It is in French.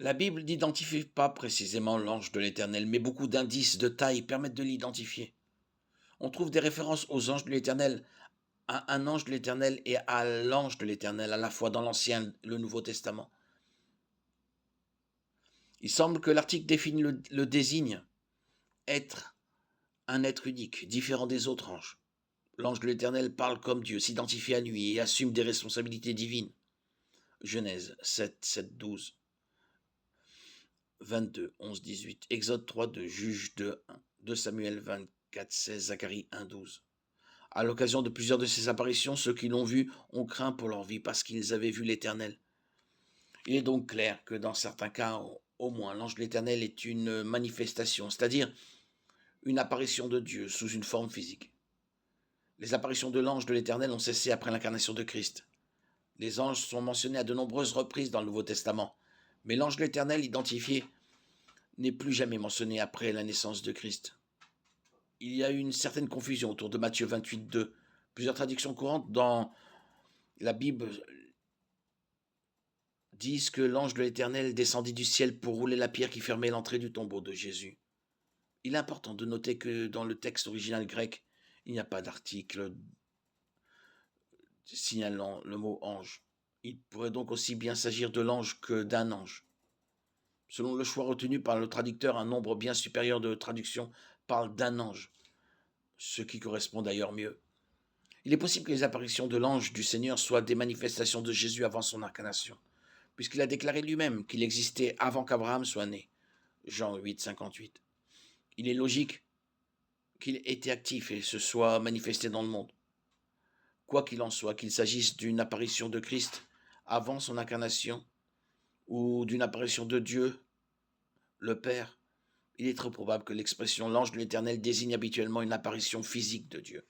La Bible n'identifie pas précisément l'ange de l'Éternel, mais beaucoup d'indices de taille permettent de l'identifier. On trouve des références aux anges de l'Éternel, à un ange de l'Éternel et à l'ange de l'Éternel, à la fois dans l'Ancien et le Nouveau Testament. Il semble que l'article définit le désigne être un être unique, différent des autres anges. L'ange de l'Éternel parle comme Dieu, s'identifie à lui et assume des responsabilités divines. Genèse 7, 7, 12, 22, 11, 18, Exode 3, 2, Juge 2, 1, 2 Samuel 24, 16, Zacharie 1, 12. À l'occasion de plusieurs de ces apparitions, ceux qui l'ont vu ont craint pour leur vie parce qu'ils avaient vu l'Éternel. Il est donc clair que dans certains cas, au moins, l'ange de l'Éternel est une manifestation, c'est-à-dire une apparition de Dieu sous une forme physique. Les apparitions de l'ange de l'Éternel ont cessé après l'incarnation de Christ. Les anges sont mentionnés à de nombreuses reprises dans le Nouveau Testament, mais l'ange de l'Éternel identifié n'est plus jamais mentionné après la naissance de Christ. Il y a eu une certaine confusion autour de Matthieu 28, 2. Plusieurs traductions courantes dans la Bible disent que l'ange de l'Éternel descendit du ciel pour rouler la pierre qui fermait l'entrée du tombeau de Jésus. Il est important de noter que dans le texte original grec, il n'y a pas d'article signalant le mot ange. Il pourrait donc aussi bien s'agir de l'ange que d'un ange. Selon le choix retenu par le traducteur, un nombre bien supérieur de traductions parle d'un ange, ce qui correspond d'ailleurs mieux. Il est possible que les apparitions de l'ange du Seigneur soient des manifestations de Jésus avant son incarnation, puisqu'il a déclaré lui-même qu'il existait avant qu'Abraham soit né. Jean 8, 58. Il est logique qu'il ait été actif et se soit manifesté dans le monde. Quoi qu'il en soit, qu'il s'agisse d'une apparition de Christ avant son incarnation ou d'une apparition de Dieu, le Père, il est très probable que l'expression l'ange de l'Éternel désigne habituellement une apparition physique de Dieu.